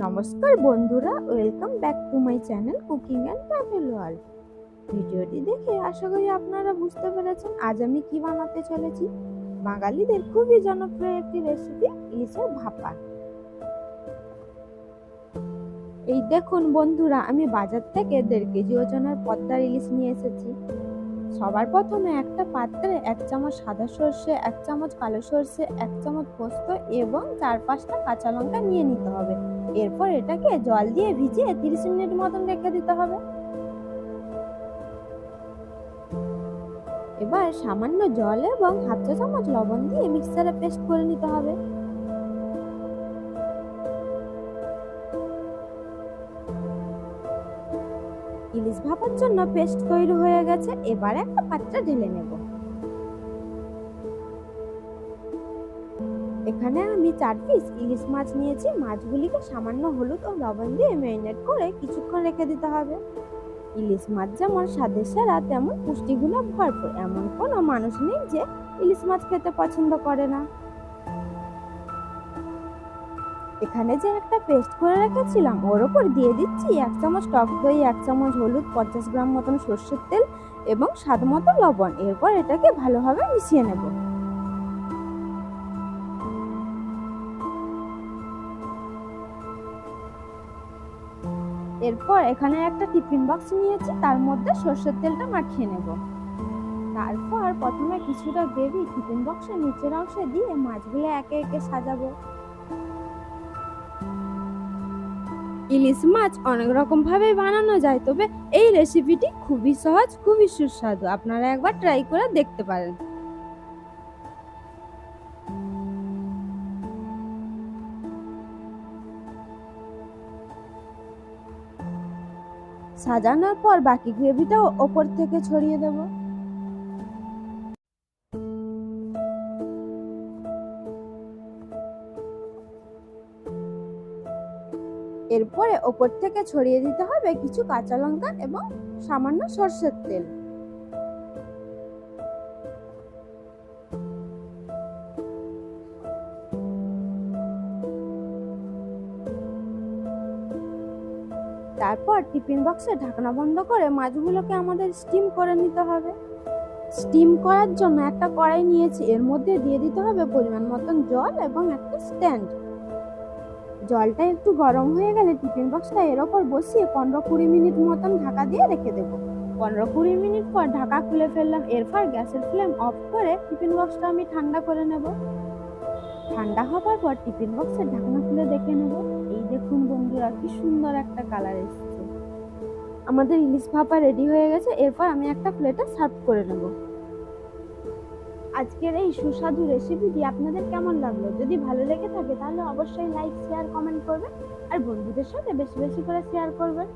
নমস্কার বন্ধুরা, welcome back to my channel cooking and travel world. ভিডিওটি দেখে আশা করি আপনারা বুঝতে পেরেছেন আজ আমি কি বানাতে চলেছি। বাঙালিদের খুবই জনপ্রিয় একটি রেসিপি, ইলিশের ভাপা। এই দেখুন বন্ধুরা, আমি বাজার থেকে 1.5 কেজি ওজনের পদ্মার ইলিশ নিয়ে এসেছি। সবার প্রথমে একটা পাত্রে 1 চামচ সাদা সর্ষে, 1 চামচ কালো সর্ষে, 1 চামচ পোস্ত এবং 4-5টা কাঁচা লঙ্কা নিয়ে নিতে হবে। এরপর এটাকে জল দিয়ে ভিজিয়ে 30 মিনিট মতন রেখে দিতে হবে। এবার সামান্য জল এবং 1/2 চা চামচ লবণ দিয়ে মিক্সারে পেস্ট করে নিতে হবে। ইলিশ ভাপার জন্য পেস্ট তৈরি হয়ে গেছে, এবার একটা পাত্রে ঢেলে নেব। এখানে আমি 4 পিস ইলিশ মাছ নিয়েছি। মাছগুলিকে সামান্য হলুদ ও লবণ দিয়ে ম্যারিনেট করে কিছুক্ষণ রেখে দিতে হবে। ইলিশ মাছ যেমন স্বাদের সেরা, তেমন পুষ্টিগুলো ভরপুর। এমন কোনো মানুষ নেই যে ইলিশ মাছ খেতে পছন্দ করে না। এখানে যে একটা পেস্ট করে রেখেছিলাম, ওর ওপর দিয়ে দিচ্ছি 1 চামচ টক দই, 1 চামচ হলুদ, 50 গ্রাম মতন সর্ষের তেল এবং স্বাদ মতো লবণ। এরপর এটাকে ভালোভাবে মিশিয়ে নেব। এরপর এখানে একটা টিফিন বক্স নিয়েছি, তার মধ্যে সর্ষের তেলটা মাখিয়ে নেব। তারপর প্রথমে কিছুটা গ্রেভি টিফিন বক্সের নিচের অংশে দিয়ে মাছগুলো একে একে সাজাবো। ইলিশ মাছ অনেক রকম ভাবে বানানো যায়, তবে এই রেসিপিটি খুবই সহজ, খুবই সুস্বাদু। আপনারা একবার ট্রাই করে দেখতে পারেন। সাজানোর পর বাকি গ্রেভিটাও ওপর থেকে ছড়িয়ে দেব। এরপরে ওপর থেকে ছড়িয়ে দিতে হবে কিছু কাঁচা লঙ্কা এবং সামান্য সরষের তেল। তারপর টিফিন বক্সে ঢাকনা বন্ধ করে মাছগুলোকে আমাদের স্টিম করে নিতে হবে। স্টিম করার জন্য একটা কড়াই নিয়েছি, এর মধ্যে দিয়ে দিতে হবে পরিমাণ মতন জল এবং একটা স্ট্যান্ড। জলটা একটু গরম হয়ে গেলে টিফিন বক্সটা এর ওপর বসিয়ে 15-20 মিনিট মতন ঢাকা দিয়ে রেখে দেব। 15-20 মিনিট পর ঢাকা খুলে ফেললাম। এরপর গ্যাসের ফ্লেম অফ করে টিফিন বক্সটা আমি ঠান্ডা করে নেব। ঠান্ডা হবার পর টিফিন বক্সের ঢাকনা খুলে দেখে নেব। এই দেখুন বন্ধুরা, কি সুন্দর একটা কালার এসেছে। আমাদের ইলিশ ভাপা রেডি হয়ে গেছে। এরপর আমি একটা প্লেটে সার্ভ করে নেব। আজকের এই সুস্বাদু রেসিপিটি আপনাদের কেমন লাগলো? যদি ভালো লেগে থাকে তাহলে অবশ্যই লাইক, শেয়ার, কমেন্ট করবেন আর বন্ধুদের সাথে বেশি বেশি করে শেয়ার করবেন।